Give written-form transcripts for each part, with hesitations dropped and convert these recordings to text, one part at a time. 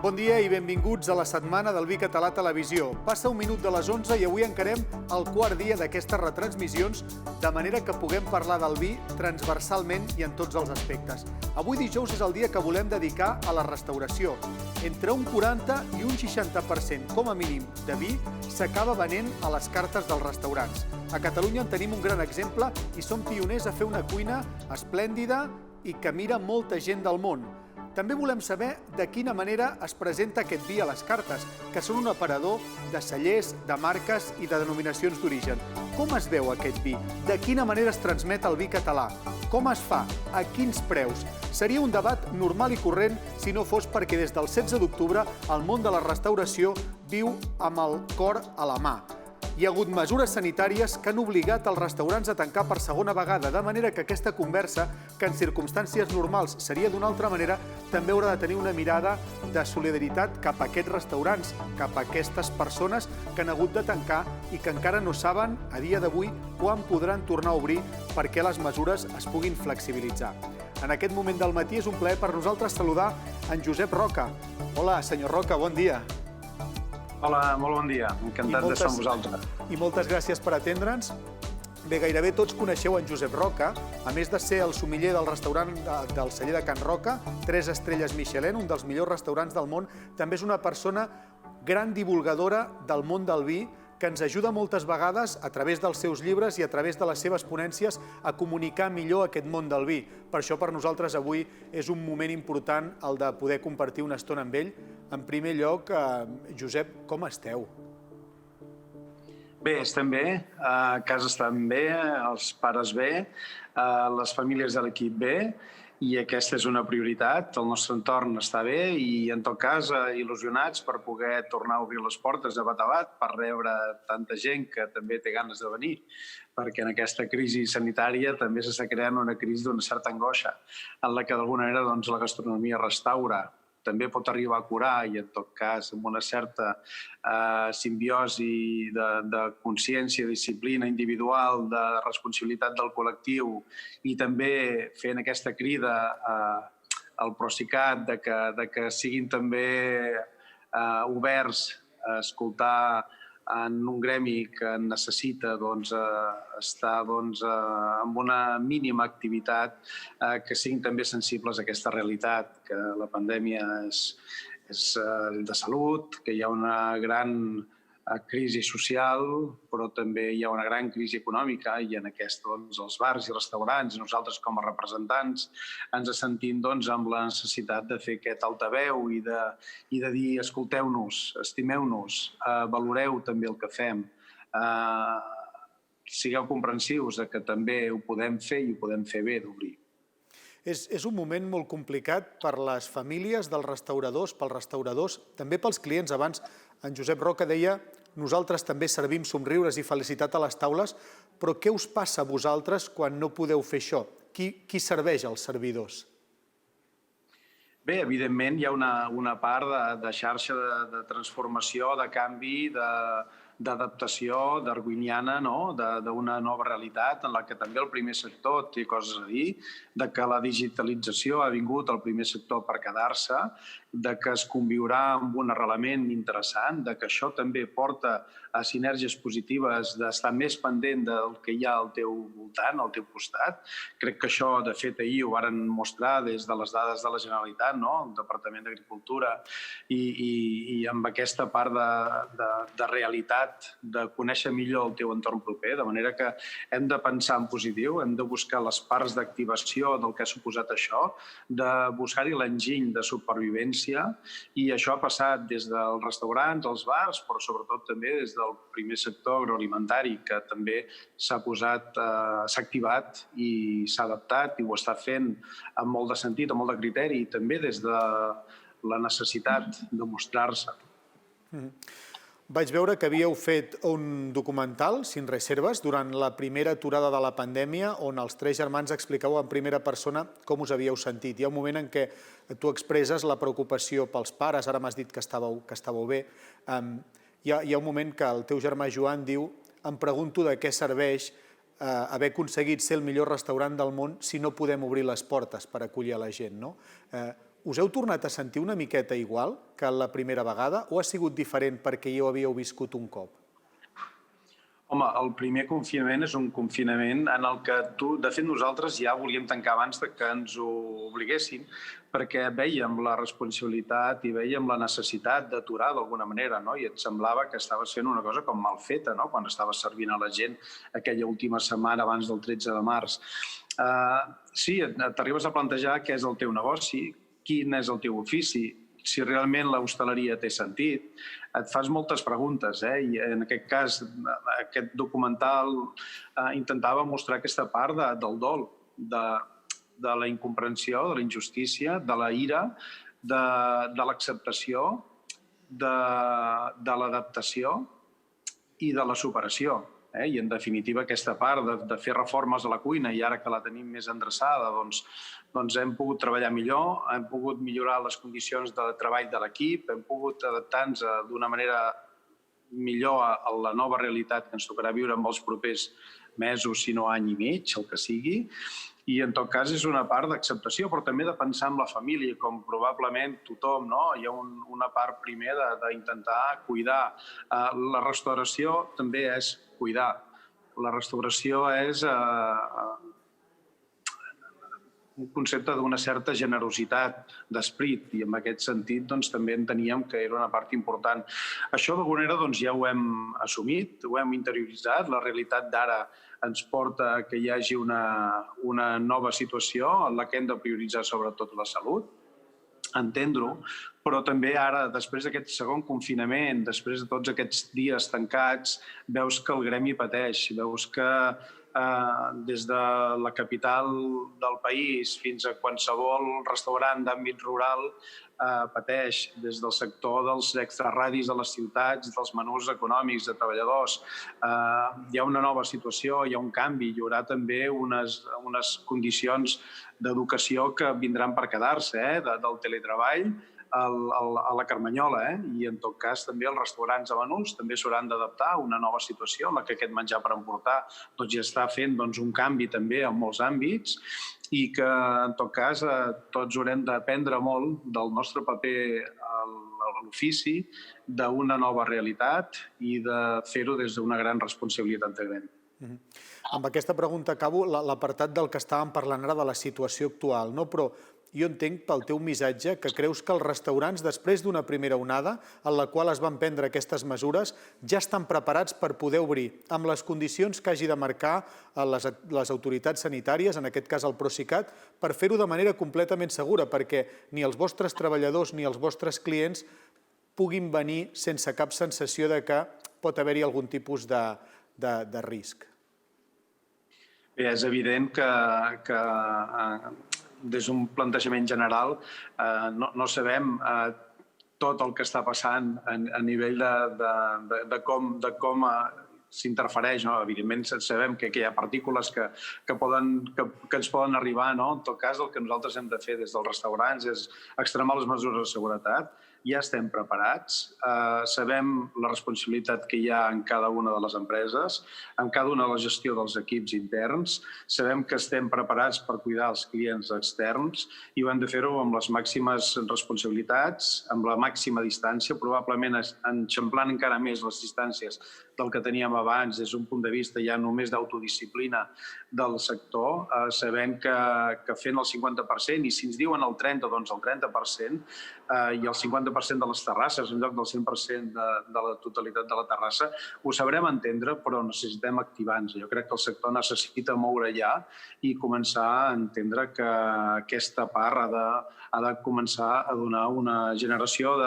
Bon dia i benvinguts a la setmana del Vi Català Televisió. Passa un minut de les 11 i avui encarem el quart dia d'aquestes retransmissions, de manera que puguem parlar del vi transversalment i en tots els aspectes. Avui dijous és el dia que volem dedicar a la restauració. Entre un 40 i un 60% com a mínim de vi s'acaba venent a les cartes dels restaurants. A Catalunya en tenim un gran exemple i som pioners a fer una cuina esplèndida i que mira molta gent del món. També volem saber de quina manera es presenta aquest vi a les cartes, que són un aparador de cellers, de marques i de denominacions d'origen. Com es veu aquest vi? De quina manera es transmet el vi català? Com es fa? A quins preus? Seria un debat normal i corrent si no fos perquè des del 16 d'octubre el món de la restauració viu amb el cor a la mà. Hi ha hagut mesures sanitàries que han obligat els restaurants a tancar per segona vegada, de manera que aquesta conversa, que en circumstàncies normals seria d'una altra manera, també haurà de tenir una mirada de solidaritat cap a aquests restaurants, cap a aquestes persones que han hagut de tancar i que encara no saben, a dia d'avui, quan podran tornar a obrir perquè les mesures es puguin flexibilitzar. En aquest moment del matí és un plaer per nosaltres saludar en Josep Roca. Hola, senyor Roca, bon dia. Hola, molt bon dia. Encantat d'estar amb vosaltres. I moltes gràcies per atendre'ns. Bé, gairebé tots coneixeu en Josep Roca, a més de ser el sommelier del restaurant del celler de Can Roca, 3 estrelles Michelin, un dels millors restaurants del món, també és una persona gran divulgadora del món del vi, que ens ajuda moltes vegades, a través dels seus llibres i a través de les seves ponències, a comunicar millor aquest món del vi. Per això per nosaltres avui és un moment important el de poder compartir una estona amb ell. En primer lloc, Josep, com esteu? Bé, estem bé, a casa estan bé, els pares bé, les famílies de l'equip bé, i aquesta és una prioritat. El nostre entorn està bé i, en tot cas, il·lusionats per poder tornar a obrir les portes de bat a bat, per rebre tanta gent que també té ganes de venir, perquè en aquesta crisi sanitària també s'està creant una crisi d'una certa angoixa, en la que d'alguna manera la gastronomia restaura, també pot arribar a curar i, en tot cas, amb una certa simbiosi de consciència, disciplina individual, de responsabilitat del col·lectiu i també fent aquesta crida al Procicat de que siguin també oberts a escoltar en un gremi que necessita estar amb una mínima activitat, que siguin també sensibles a aquesta realitat, que la pandèmia és de salut, que hi ha una gran crisi social, però també hi ha una gran crisi econòmica i en aquesta els bars i restaurants i nosaltres com a representants ens sentim amb la necessitat de fer aquest altaveu i de dir escolteu-nos, estimeu-nos, valoreu també el que fem, sigueu comprensius que també ho podem fer i ho podem fer bé d'obrir. És un moment molt complicat per les famílies dels restauradors, pels restauradors, també pels clients. Abans en Josep Roca deia nosaltres també servim somriures i felicitat a les taules, però què us passa a vosaltres quan no podeu fer això? Qui serveix als servidors? Bé, evidentment hi ha una part de xarxa de transformació, de canvi, d'adaptació darwiniana, d'una nova realitat en la que també el primer sector té coses a dir, de que la digitalització ha vingut al primer sector per quedar-se, de que es conviurà amb un arrelament interessant, de que això també porta a sinergies positives d'estar més pendent del que hi ha al teu voltant, al teu costat. Crec que això, de fet, ahir ho varen mostrar des de les dades de la Generalitat, el Departament d'Agricultura, i amb aquesta part de realitat, de conèixer millor el teu entorn proper, de manera que hem de pensar en positiu, hem de buscar les parts d'activació del que ha suposat això, de buscar-hi l'enginy de supervivència, i això ha passat des dels restaurants, els bars, però sobretot també des del primer sector agroalimentari, que també s'ha activat i s'ha adaptat i ho està fent amb molt de sentit, amb molt de criteri, i també des de la necessitat de mostrar-se. Vaig veure que havíeu fet un documental, Sin Reserves, durant la primera aturada de la pandèmia, on els 3 germans expliqueu en primera persona com us havíeu sentit. Hi ha un moment en què tu expresses la preocupació pels pares, ara m'has dit que estàveu bé. Hi ha un moment que el teu germà Joan diu: em pregunto de què serveix haver aconseguit ser el millor restaurant del món si no podem obrir les portes per acollir a la gent. us heu tornat a sentir una miqueta igual que la primera vegada o ha sigut diferent perquè hi ho havíeu viscut un cop? Home, el primer confinament és un confinament en el que de fet, nosaltres ja volíem tancar abans que ens ho obliguessin, perquè veiem la responsabilitat i veiem la necessitat d'aturar d'alguna manera, no? I et semblava que estaves fent una cosa com mal feta, no? Quan estaves servint a la gent aquella última setmana abans del 13 de març. Sí, t'arribes a plantejar què és el teu negoci, quin és el teu ofici, si realment l'hostaleria té sentit, et fas moltes preguntes, i en aquest cas, aquest documental intentava mostrar aquesta part del dol, de la incomprensió, de la injustícia, de la ira, de l'acceptació, de l'adaptació i de la superació. I, en definitiva, aquesta part de fer reformes a la cuina i ara que la tenim més endreçada, doncs hem pogut treballar millor, hem pogut millorar les condicions de treball de l'equip, hem pogut adaptar-nos d'una manera millor a la nova realitat que ens tocarà viure en els propers mesos, si no any i mig, el que sigui. I, en tot cas, és una part d'acceptació, però també de pensar en la família, com probablement tothom, no? Hi ha una part primer d'intentar cuidar. La restauració també és cuidar. La restauració és un concepte d'una certa generositat d'esperit i en aquest sentit també enteníem que era una part important. Això d'alguna manera ja ho hem assumit, ho hem interioritzat, la realitat d'ara ens porta que hi hagi una nova situació en la que hem de prioritzar sobretot la salut, entendre-ho, però també ara, després d'aquest segon confinament, després de tots aquests dies tancats, veus que el gremi pateix, veus que des de la capital del país fins a qualsevol restaurant d'àmbit rural pateix, des del sector dels extraradis de les ciutats, dels menús econòmics de treballadors. Hi ha una nova situació, hi ha un canvi, hi haurà també unes condicions d'educació que vindran per quedar-se, del teletreball a la Carmanyola, i en tot cas també els restaurants de menús també s'hauran d'adaptar a una nova situació en la que aquest menjar per emportar ja està fent un canvi també en molts àmbits i que en tot cas tots haurem d'aprendre molt del nostre paper a l'ofici, d'una nova realitat i de fer-ho des d'una gran responsabilitat de gremi. Amb aquesta pregunta acabo l'apartat del que estàvem parlant ara de la situació actual, però jo entenc pel teu missatge que creus que els restaurants, després d'una primera onada en la qual es van prendre aquestes mesures, ja estan preparats per poder obrir amb les condicions que hagi de marcar les autoritats sanitàries, en aquest cas el Procicat, per fer-ho de manera completament segura, perquè ni els vostres treballadors ni els vostres clients puguin venir sense cap sensació de que pot haver-hi algun tipus de risc. Bé, és evident que des d'un plantejament general no sabem tot el que està passant a nivell de com s'interfereix. Evidentment sabem que hi ha partícules que ens poden arribar. En tot cas, el que nosaltres hem de fer des dels restaurants és extremar les mesures de seguretat. Ja estem preparats, sabem la responsabilitat que hi ha en cada una de les empreses, en cada una de la gestió dels equips interns, sabem que estem preparats per cuidar els clients externs i ho hem de fer-ho amb les màximes responsabilitats, amb la màxima distància, probablement enxamplant encara més les distàncies del que teníem abans des d'un punt de vista ja només d'autodisciplina del sector, sabent que fent el 50%, i si ens diuen el 30%, doncs el 30%, i el 50% de les terrasses en lloc del 100% de la totalitat de la terrassa, ho sabrem entendre, però necessitem activar-nos. Jo crec que el sector necessita moure ja i començar a entendre que aquesta part ha de començar a donar una generació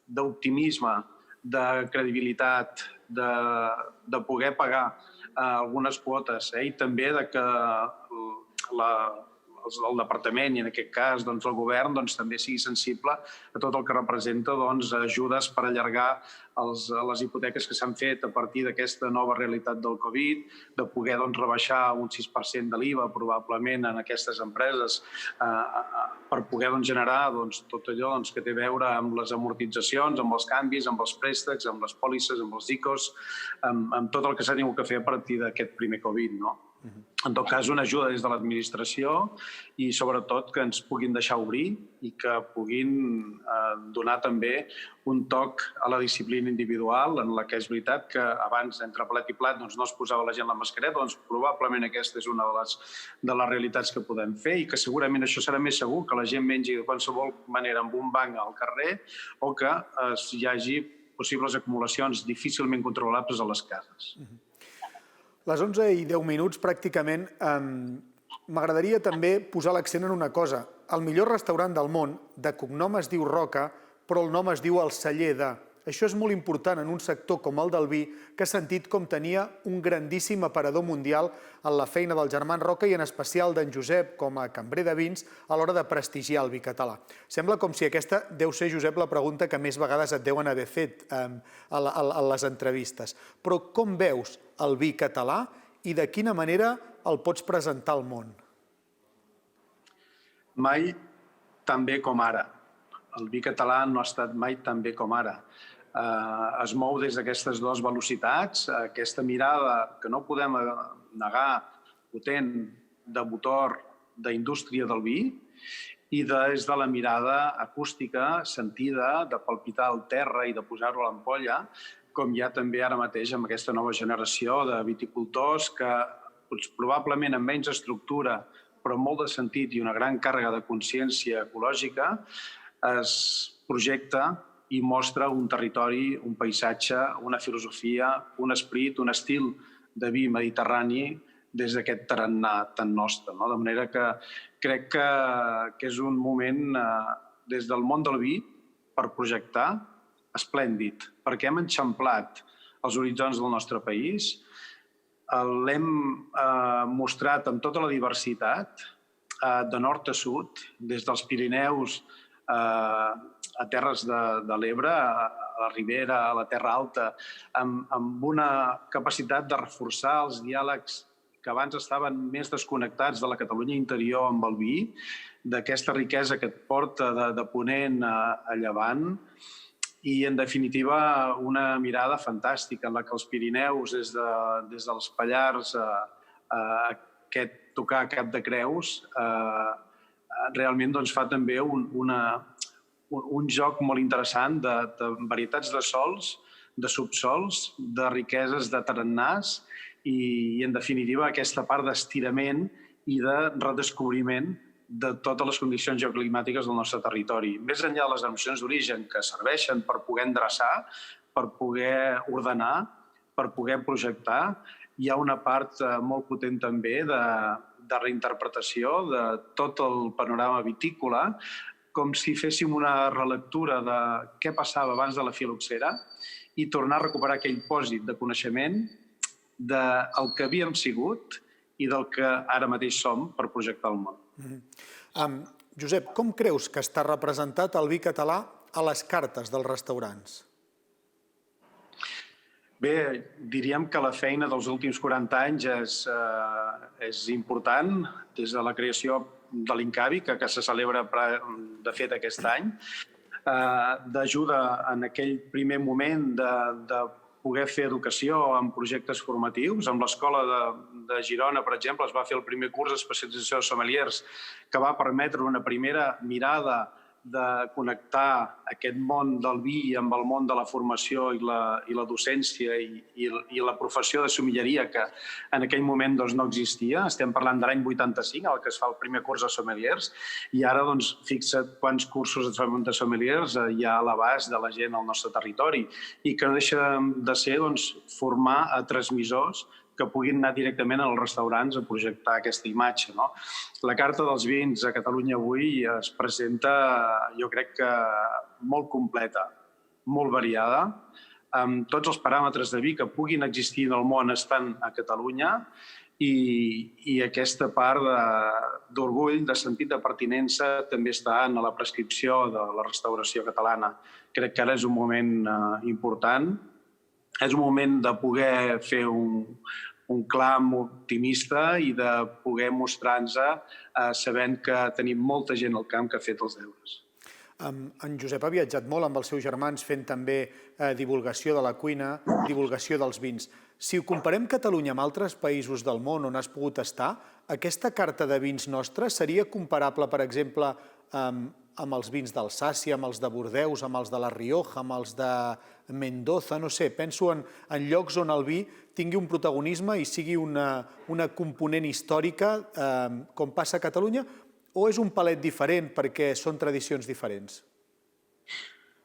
d'optimisme, de credibilitat, de poder pagar algunes quotes i també que el departament i en aquest cas el govern també sigui sensible a tot el que representa ajudes per allargar les hipoteques que s'han fet a partir d'aquesta nova realitat del Covid, de poder rebaixar un 6% de l'IVA probablement en aquestes empreses per poder generar tot allò que té a veure amb les amortitzacions, amb els canvis, amb els préstecs, amb les pòlisses, amb els ICOs, amb tot el que s'ha tingut que fer a partir d'aquest primer Covid. En tot cas, una ajuda des de l'administració i, sobretot, que ens puguin deixar obrir i que puguin donar també un toc a la disciplina individual, en la que és veritat que abans, entre plat i plat, no es posava la gent la mascareta, doncs probablement aquesta és una de les realitats que podem fer i que segurament això serà més segur que la gent mengi de qualsevol manera amb un banc al carrer o que hi hagi possibles acumulacions difícilment controlables a les cases. Les 11:10 pràcticament, m'agradaria també posar l'accent en una cosa. El millor restaurant del món, de cognom es diu Roca, però el nom es diu El Celler de. Això és molt important en un sector com el del vi, que ha sentit com tenia un grandíssim aparador mundial en la feina del germà Roca i en especial d'en Josep com a cambrer de vins a l'hora de prestigiar el vi català. Sembla com si aquesta deu ser, Josep, la pregunta que més vegades et deuen haver fet a les entrevistes. Però com veus el vi català i de quina manera el pots presentar al món? Mai tan bé com ara. El vi català no ha estat mai tan bé com ara. Es mou des d'aquestes dues velocitats, aquesta mirada que no podem negar, potent, de motor, d'indústria del vi, i des de la mirada acústica, sentida, de palpitar el terra i de posar-ho a l'ampolla, com hi ha també ara mateix amb aquesta nova generació de viticultors que probablement amb menys estructura, però molt de sentit i una gran càrrega de consciència ecològica, es projecta i mostra un territori, un paisatge, una filosofia, un esperit, un estil de vi mediterrani des d'aquest tarannà tan nostre. De manera que crec que és un moment des del món del vi per projectar esplèndid, perquè hem enxamplat els horitzons del nostre país, l'hem mostrat amb tota la diversitat, de nord a sud, des dels Pirineus a Terres de l'Ebre, a la Ribera, a la Terra Alta, amb una capacitat de reforçar els diàlegs que abans estaven més desconnectats de la Catalunya interior amb el vi, d'aquesta riquesa que et porta de Ponent a Llevant, i, en definitiva, una mirada fantàstica en la que els Pirineus, des dels Pallars a aquest tocar a Cap de Creus, realment fa també un joc molt interessant de varietats de sols, de subsols, de riqueses de tarannàs i, en definitiva, aquesta part d'estirament i de redescobriment de totes les condicions geoclimàtiques del nostre territori. Més enllà de les denominacions d'origen que serveixen per poder endreçar, per poder ordenar, per poder projectar, hi ha una part molt potent també de reinterpretació de tot el panorama vitícola, com si féssim una relectura de què passava abans de la filoxera i tornar a recuperar aquell pòsit de coneixement del que havíem sigut i del que ara mateix som per projectar el món. Josep, com creus que està representat el vi català a les cartes dels restaurants? Bé, diríem que la feina dels últims 40 anys és important, des de la creació de l'Incavi, que se celebra, de fet, aquest any, d'ajuda en aquell primer moment de poder fer educació en projectes formatius. Amb l'Escola de Girona, per exemple, es va fer el primer curs d'especialització de sommeliers que va permetre una primera mirada de connectar aquest món del vi amb el món de la formació i la docència i la professió de sommelleria que en aquell moment no existia. Estem parlant de l'any 85, en què es fa el primer curs de sommeliers, i ara fixa't quants cursos de sommeliers hi ha a l'abast de la gent al nostre territori i que no deixa de ser formar a transmissors que puguin anar directament als restaurants a projectar aquesta imatge. La carta dels vins a Catalunya avui es presenta, jo crec que molt completa, molt variada, amb tots els paràmetres de vi que puguin existir en el món estan a Catalunya i aquesta part d'orgull, de sentit de pertinença també està en la prescripció de la restauració catalana. Crec que ara és un moment important. És un moment de poder fer un clam optimista i de poder mostrar-nos sabent que tenim molta gent al camp que ha fet els deures. En Josep ha viatjat molt amb els seus germans fent també divulgació de la cuina, divulgació dels vins. Si ho comparem Catalunya amb altres països del món on has pogut estar, aquesta carta de vins nostra seria comparable, per exemple, amb els vins d'Alsàcia, amb els de Bordeus, amb els de la Rioja, amb els de Mendoza, no sé, penso en llocs on el vi tingui un protagonisme i sigui una component històrica, com passa a Catalunya, o és un palet diferent perquè són tradicions diferents?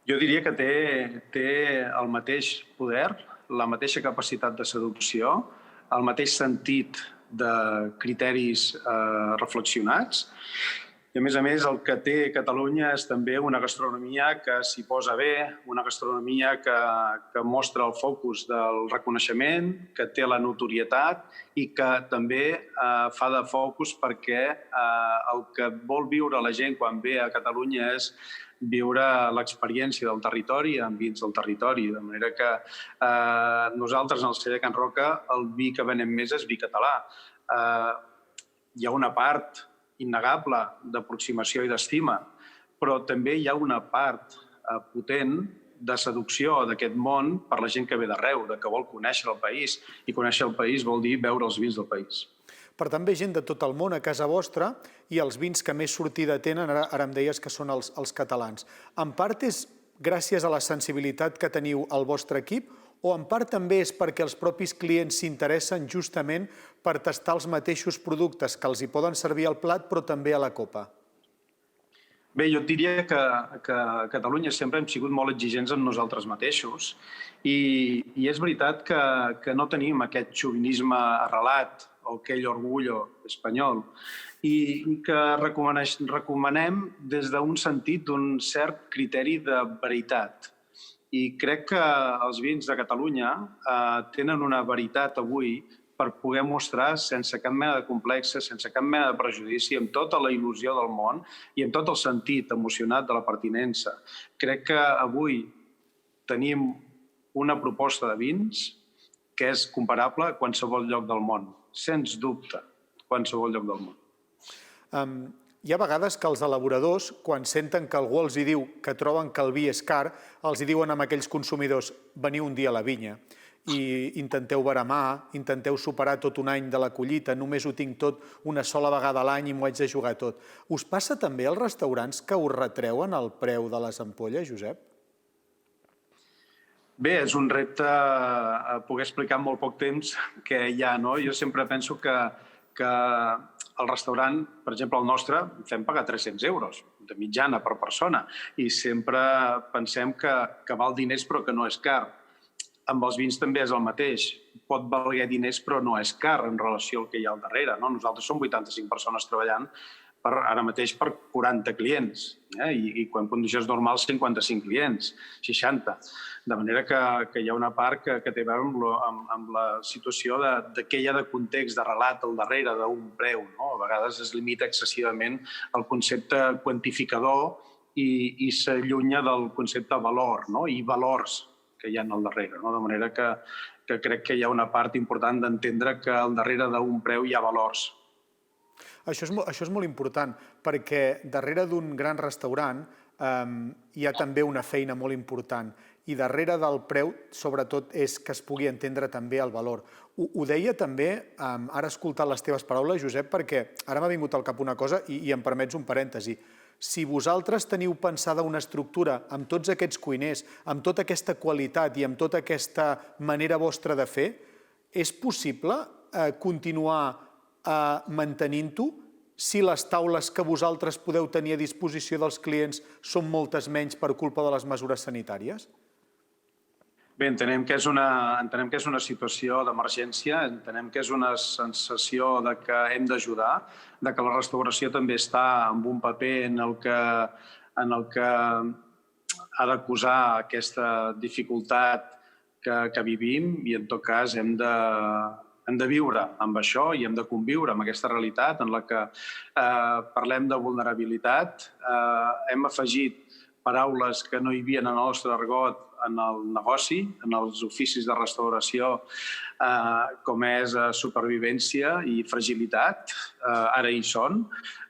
Jo diria que té el mateix poder, la mateixa capacitat de seducció, el mateix sentit de criteris reflexionats. I, a més, el que té Catalunya és també una gastronomia que s'hi posa bé, una gastronomia que mostra el focus del reconeixement, que té la notorietat i que també fa de focus perquè el que vol viure la gent quan ve a Catalunya és viure l'experiència del territori amb vins del territori. De manera que nosaltres, en el celler Can Roca, el vi que venem més és vi català. Hi ha una part innegable d'aproximació i d'estima, però també hi ha una part potent de seducció d'aquest món per la gent que ve d'arreu, que vol conèixer el país, i conèixer el país vol dir beure els vins del país. Per tant, ve gent de tot el món a casa vostra i els vins que més sortida tenen, ara em deies que són els catalans. En part és gràcies a la sensibilitat que teniu al vostre equip o en part també és perquè els propis clients s'interessen justament per tastar els mateixos productes que els hi poden servir al plat però també a la copa? Bé, jo et diria que a Catalunya sempre hem sigut molt exigents amb nosaltres mateixos i és veritat que no tenim aquest xovinisme arrelat o aquell orgullo espanyol i que recomanem des d'un sentit d'un cert criteri de veritat. I crec que els vins de Catalunya tenen una veritat avui per poder mostrar sense cap mena de complexe, sense cap mena de prejudici, amb tota la il·lusió del món i amb tot el sentit emocionat de la pertinença. Crec que avui tenim una proposta de vins que és comparable a qualsevol lloc del món, sens dubte, qualsevol lloc del món. Hi ha vegades que els elaboradors, quan senten que algú els diu que troben que el vi és car, els diuen a aquells consumidors: veniu un dia a la vinya i intenteu veramar, intenteu superar tot un any de la collita, només ho tinc tot una sola vegada a l'any i m'ho haig de jugar tot. Us passa també als restaurants que us retreuen el preu de les ampolles, Josep? Bé, és un repte poder explicar en molt poc temps què hi ha, no? Jo sempre penso que al restaurant, per exemple, el nostre, fem pagar 300 euros de mitjana per persona i sempre pensem que val diners però que no és car. Amb els vins també és el mateix. Pot valer diners però no és car en relació al que hi ha al darrere. Nosaltres som 85 persones treballant ara mateix per 40 clients i quan condicions normals 55 clients, 60. De manera que hi ha una part que té a veure amb la situació de què hi ha de context, de relat al darrere d'un preu. A vegades es limita excessivament el concepte quantificador i s'allunya del concepte valor i valors que hi ha al darrere. De manera que crec que hi ha una part important d'entendre que al darrere d'un preu hi ha valors. Això és molt important, perquè darrere d'un gran restaurant hi ha també una feina molt important i darrere del preu, sobretot, és que es pugui entendre també el valor. Ho deia també, ara escoltant les teves paraules, Josep, perquè ara m'ha vingut al cap una cosa i em permets un parèntesi. Si vosaltres teniu pensada una estructura amb tots aquests cuiners, amb tota aquesta qualitat i amb tota aquesta manera vostra de fer, és possible continuar mantenint-ho si les taules que vosaltres podeu tenir a disposició dels clients són moltes menys per culpa de les mesures sanitàries? Bé, entenem que és una situació d'emergència, entenem que és una sensació de que hem d'ajudar, de que la restauració també està en un paper en el que ha d'acusar aquesta dificultat que vivim i, en tot cas, hem de viure amb això i hem de conviure amb aquesta realitat en la que parlem de vulnerabilitat. Hem afegit paraules que no hi havia en el nostre argot en el negoci, en els oficis de restauració, com és supervivència i fragilitat. Ara hi són.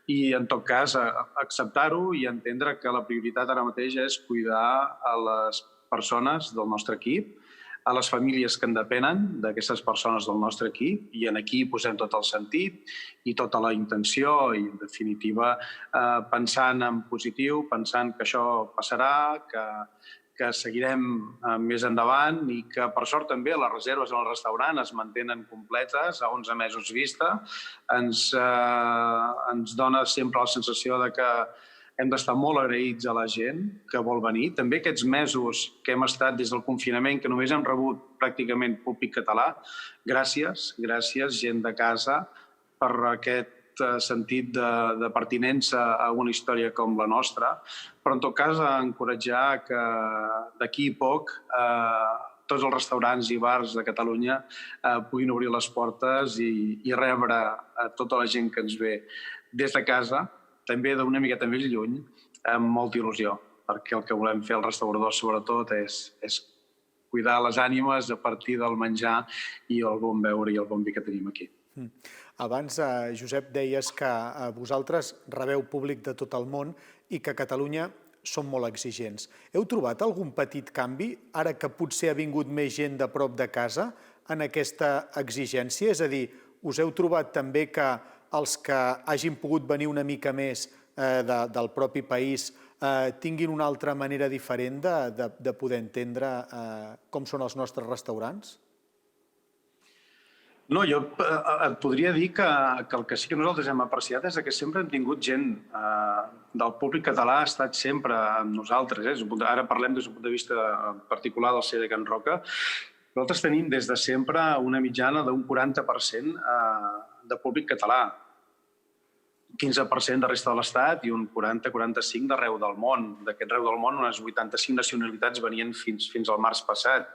I, en tot cas, acceptar-ho i entendre que la prioritat ara mateix és cuidar a les persones del nostre equip, a les famílies que en depenen d'aquestes persones del nostre equip, i aquí posem tot el sentit i tota la intenció i, en definitiva, pensant en positiu, pensant que això passarà, que seguirem més endavant i que, per sort, també les reserves en el restaurant es mantenen completes a 11 mesos vista. Ens dona sempre la sensació de que hem d'estar molt agraïts a la gent que vol venir. També aquests mesos que hem estat des del confinament, que només hem rebut pràcticament públic català, gràcies, gent de casa, per aquest sentit de pertinença a una història com la nostra, però en tot cas encoratjar que d'aquí a poc tots els restaurants i bars de Catalunya puguin obrir les portes i rebre a tota la gent que ens ve des de casa, també d'una miqueta més lluny, amb molta il·lusió, perquè el que volem fer els restauradors, sobretot, és cuidar les ànimes a partir del menjar i el bon beure i el bon vi que tenim aquí. Abans, Josep, deies que vosaltres rebeu públic de tot el món i que a Catalunya són molt exigents. Heu trobat algun petit canvi, ara que potser ha vingut més gent de prop de casa, en aquesta exigència? És a dir, us heu trobat també que els que hagin pogut venir una mica més del propi país tinguin una altra manera diferent de poder entendre com són els nostres restaurants? No, jo et podria dir que el que sí que nosaltres hem apreciat és que sempre hem tingut gent del públic català, ha estat sempre amb nosaltres. Ara parlem des d'un punt de vista particular del CEDE Can Roca. Nosaltres tenim des de sempre una mitjana d'un 40% de públic català, 15% de resta de l'Estat i un 40-45% d'arreu del món. D'aquest arreu del món, unes 85 nacionalitats venien fins al març passat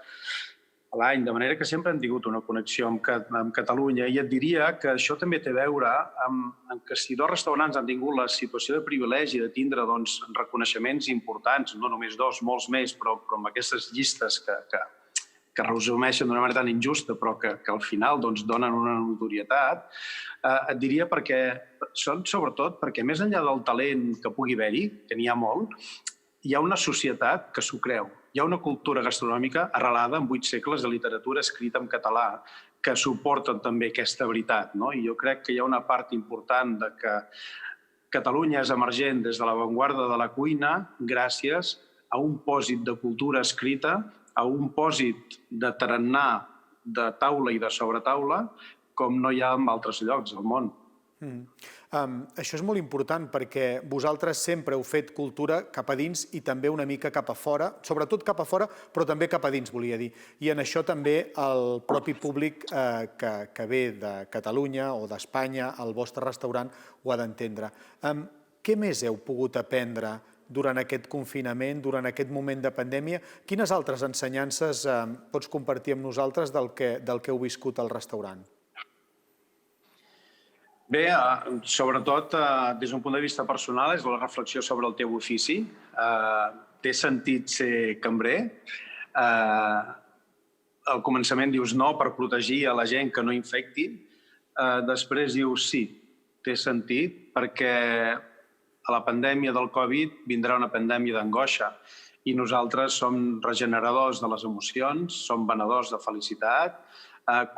a l'any, de manera que sempre hem tingut una connexió amb Catalunya. I et diria que això també té a veure amb que si dos restaurants han tingut la situació de privilegi de tindre reconeixements importants, no només dos, molts més, però amb aquestes llistes que resumeixen d'una manera tan injusta, però que al final donen una notorietat, et diria sobretot perquè més enllà del talent que pugui haver-hi, que n'hi ha molt, hi ha una societat que s'ho creu. Hi ha una cultura gastronòmica arrelada en 8 segles de literatura escrita en català que suporten també aquesta veritat. I jo crec que hi ha una part important de que Catalunya és emergent des de l'avantguarda de la cuina gràcies a un pòsit de cultura escrita, a un pòsit de tarannà de taula i de sobretaula, com no hi ha en altres llocs del món. Això és molt important perquè vosaltres sempre heu fet cultura cap a dins i també una mica cap a fora, sobretot cap a fora, però també cap a dins, volia dir. I en això també el propi públic que ve de Catalunya o d'Espanya al vostre restaurant ho ha d'entendre. Què més heu pogut aprendre durant aquest confinament, durant aquest moment de pandèmia? Quines altres ensenyances pots compartir amb nosaltres del que heu viscut al restaurant? Bé, sobretot, des d'un punt de vista personal, és la reflexió sobre el teu ofici. Té sentit ser cambrer. Al començament dius no per protegir a la gent que no infecti. Després dius sí, té sentit, perquè a la pandèmia del Covid vindrà una pandèmia d'angoixa i nosaltres som regeneradors de les emocions, som venedors de felicitat,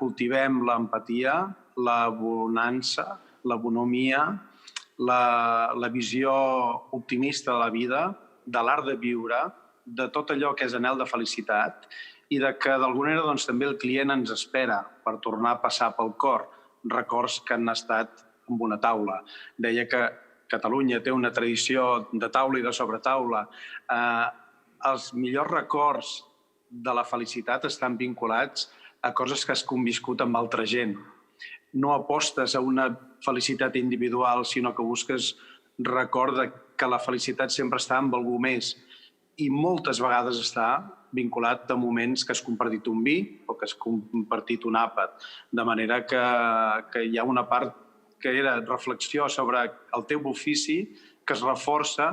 cultivem l'empatia, la bonança, la bonomia, la visió optimista de la vida, de l'art de viure, de tot allò que és anhel de felicitat i de que d'alguna manera també el client ens espera per tornar a passar pel cor records que han estat en una taula. Deia que Catalunya té una tradició de taula i de sobretaula. Els millors records de la felicitat estan vinculats a coses que has conviscut amb altra gent. No apostes a una felicitat individual, sinó que busques record que la felicitat sempre està amb algú més i moltes vegades està vinculat a moments que has compartit un vi o que has compartit un àpat. De manera que hi ha una part que era reflexió sobre el teu ofici que es reforça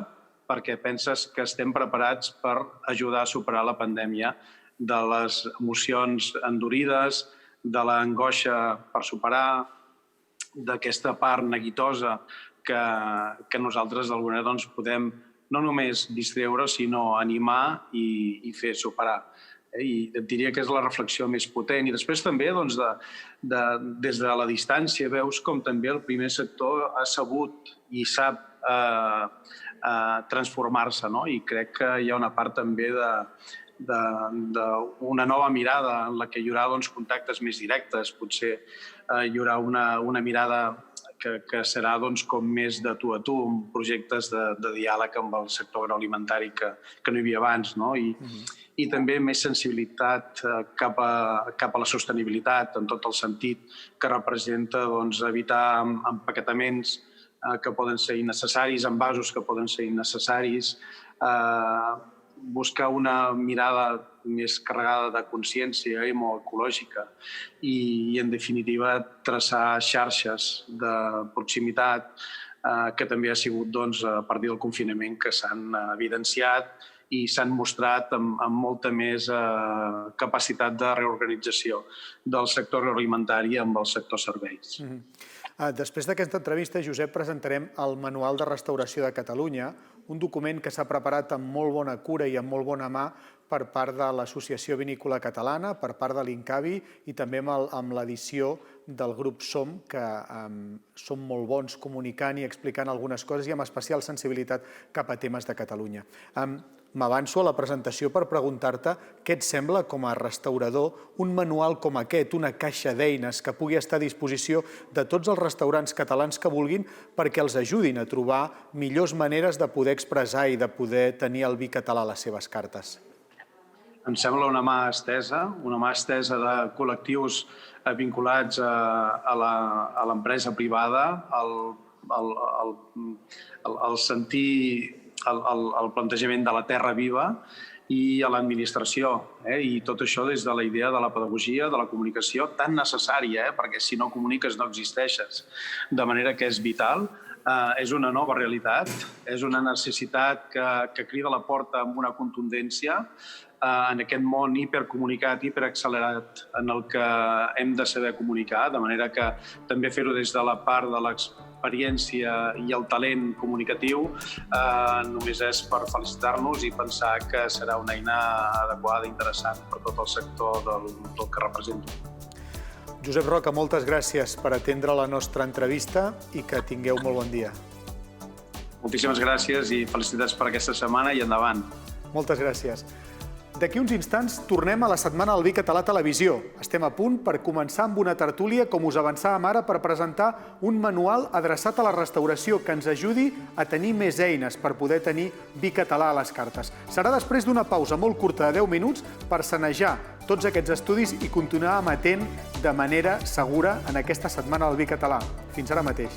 perquè penses que estem preparats per ajudar a superar la pandèmia de les emocions endurides, de l'angoixa per superar, d'aquesta part neguitosa que nosaltres d'alguna manera podem no només distreure, sinó animar i fer superar. I et diria que és la reflexió més potent. I després també, des de la distància, veus com també el primer sector ha sabut i sap transformar-se, no? I crec que hi ha una part també d'una nova mirada en la que hi haurà contactes més directes. Potser hi haurà una mirada que serà com més de tu a tu, amb projectes de diàleg amb el sector agroalimentari que no hi havia abans, no? I també més sensibilitat cap a la sostenibilitat, en tot el sentit que representa evitar empaquetaments que poden ser innecessaris, envasos que poden ser innecessaris, buscar una mirada més carregada de consciència i molt ecològica i, en definitiva, traçar xarxes de proximitat que també ha sigut a partir del confinament que s'han evidenciat i s'han mostrat amb molta més capacitat de reorganització del sector agroalimentari amb el sector serveis. Després d'aquesta entrevista, Josep, presentarem el Manual de Restauració de Catalunya, un document que s'ha preparat amb molt bona cura i amb molt bona mà per part de l'Associació Vinícola Catalana, per part de l'INCAVI i també amb l'edició del grup SOM, que són molt bons comunicant i explicant algunes coses i amb especial sensibilitat cap a temes de Catalunya. M'avanço a la presentació per preguntar-te què et sembla, com a restaurador, un manual com aquest, una caixa d'eines que pugui estar a disposició de tots els restaurants catalans que vulguin perquè els ajudin a trobar millors maneres de poder expressar i de poder tenir el vi català a les seves cartes. Em sembla una mà estesa de col·lectius vinculats a l'empresa privada, al sentir el plantejament de la terra viva i a l'administració. I tot això des de la idea de la pedagogia, de la comunicació, tan necessària, perquè si no comuniques no existeixes. De manera que és vital, és una nova realitat, és una necessitat que crida a la porta amb una contundència en aquest món hipercomunicat, hiperaccelerat, en el que hem de saber comunicar, de manera que també fer-ho des de la part de l'experiència i el talent comunicatiu només és per felicitar-nos i pensar que serà una eina adequada i interessant per tot el sector del que represento. Josep Roca, moltes gràcies per atendre la nostra entrevista i que tingueu molt bon dia. Moltíssimes gràcies i felicitats per aquesta setmana i endavant. Moltes gràcies. D'aquí uns instants tornem a la Setmana del Vi Català a Televisió. Estem a punt per començar amb una tertúlia, com us avançàvem ara, per presentar un manual adreçat a la restauració que ens ajudi a tenir més eines per poder tenir vi català a les cartes. Serà després d'una pausa molt curta de 10 minuts per sanejar tots aquests estudis i continuar emetent de manera segura en aquesta Setmana del Vi Català. Fins ara mateix.